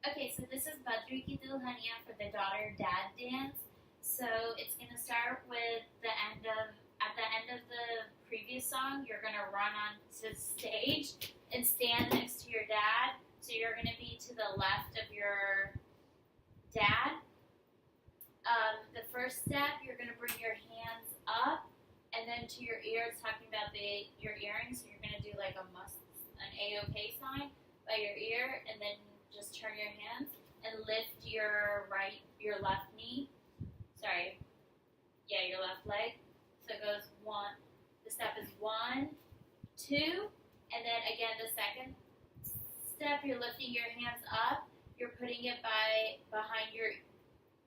Okay, so this is Badri ki Dulhania for the daughter-dad dance. So it's gonna start with at the end of the previous song, you're gonna run onto stage and stand next to your dad. So you're gonna be to the left of your dad. The first step, you're gonna bring your hands up and then to your ears, talking about your earrings. So you're gonna do like an A-OK sign by your ear, and then just turn your hands and lift your left knee. Your left leg. So it goes one. The step is 1, 2, and then again the second step. You're lifting your hands up. You're putting it behind your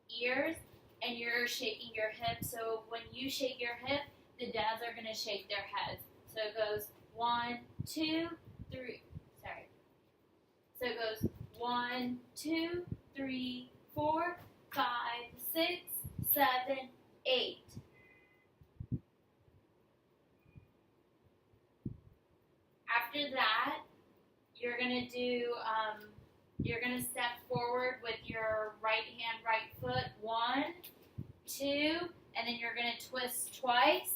ears, and you're shaking your hip. So when you shake your hip, the dads are gonna shake their heads. So it goes 1, 2, 3. Sorry. So it goes 1, 2, 3, 4, 5, 6, 7, 8. After that, you're gonna step forward with your right hand, right foot. 1, 2, and then you're gonna twist twice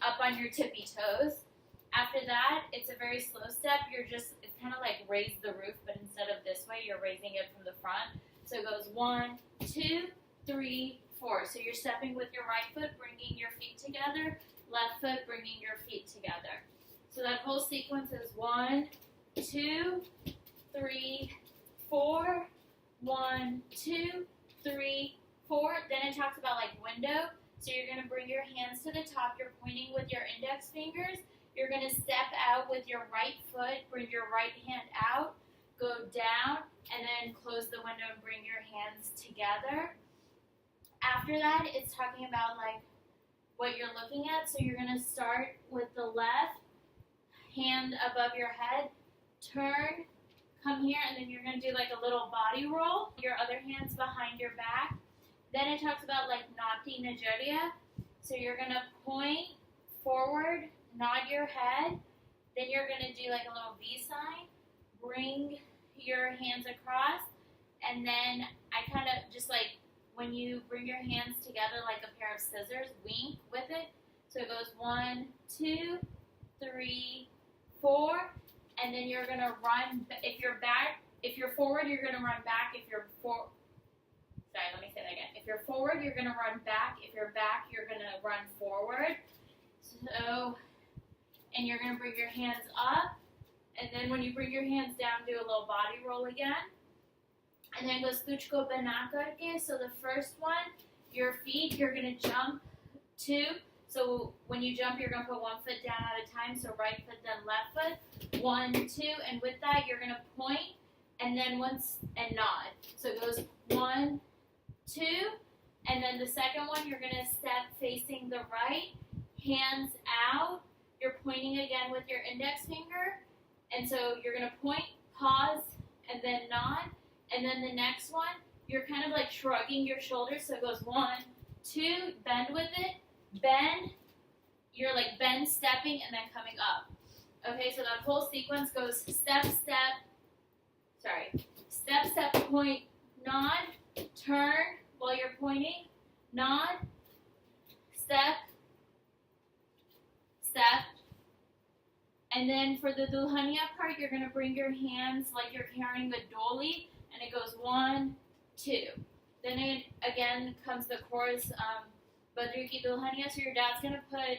up on your tippy toes. After that, it's a very slow step. It's kind of like raise the roof, but instead of this way, you're raising it from the front. So it goes 1, 2, 3, 4. So you're stepping with your right foot, bringing your feet together, left foot, bringing your feet together. So that whole sequence is 1, 2, 3, 4, 1, 2, 3, 4. Then it talks about like window. So you're going to bring your hands to the top. You're pointing with your index fingers. You're going to step out with your right foot, bring your right hand out, go down, and then close the window and bring your hands together. After that, it's talking about like what you're looking at. So you're going to start with the left hand above your head, turn, come here, and then you're going to do like a little body roll. Your other hand's behind your back. Then it talks about like Nati Nigeria. So you're going to point forward, nod your head. Then you're going to do like a little V sign. Bring your hands across. And then I kind of just like when you bring your hands together like a pair of scissors, wink with it. So it goes 1, 2, 3, 4. And then you're going to run. If you're forward, you're going to run back. If you're forward, you're going to run back. If you're back, you're going to run forward. So, and you're going to bring your hands up. And then when you bring your hands down, do a little body roll again. And then it goes Tuchko Bana Karke. So the first one, your feet, you're going to jump 2. So when you jump, you're going to put one foot down at a time. So right foot, then left foot. 1, 2. And with that, you're going to point and then and nod. So it goes 1, 2. And then the second one, you're going to step facing the right, hands out. You're pointing again with your index finger. And so you're going to point, pause, and then nod. And then the next one, you're kind of like shrugging your shoulders. So it goes 1, 2, bend with it, bend. You're like bend, stepping, and then coming up. Okay, so that whole sequence goes step, point, nod, turn while you're pointing, nod, step, and then for the Dulhania part, you're going to bring your hands like you're carrying a dolly, and it goes 1, 2. Then it again comes the chorus, Badri ki Dulhania, so your dad's going to put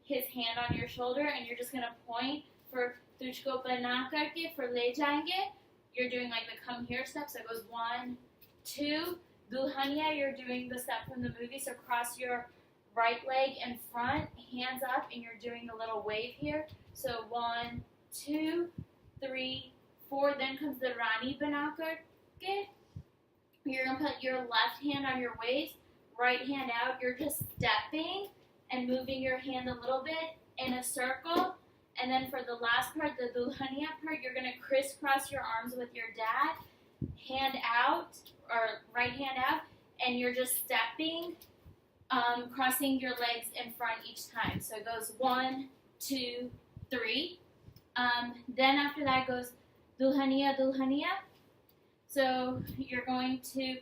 his hand on your shoulder, and you're just going to point for Tujhko Bana Karke, for Le Jayenge. You're doing like the come here step, so it goes 1, 2. Dulhania, you're doing the step from the movie, so cross your right leg in front, hands up, and you're doing a little wave here. So 1, 2, 3, 4. Then comes the Rani Bana Karke. You're going to put your left hand on your waist, right hand out. You're just stepping and moving your hand a little bit in a circle. And then for the last part, the Dulhania part, you're going to crisscross your arms with your dad, hand out, or right hand out, and you're just stepping, crossing your legs in front each time. So it goes 1, 2, 3. Then after that goes Dulhania, Dulhania. So you're going to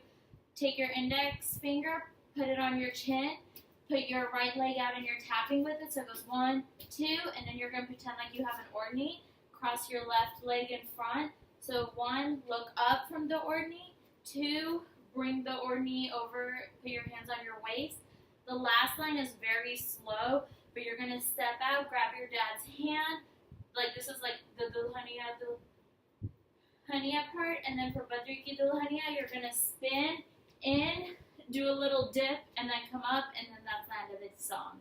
take your index finger, put it on your chin, put your right leg out and you're tapping with it. So it goes 1, 2, and then you're going to pretend like you have an ordney. Cross your left leg in front. So 1, look up from the ordney. 2, bring the ordney over, put your hands on your waist. The last line is very slow, but you're going to step out, grab your dad's hand. Like this is like the Dulhania part, and then for Badri ki Dulhania, you're going to spin in, do a little dip, and then come up, and then that's the end of the song.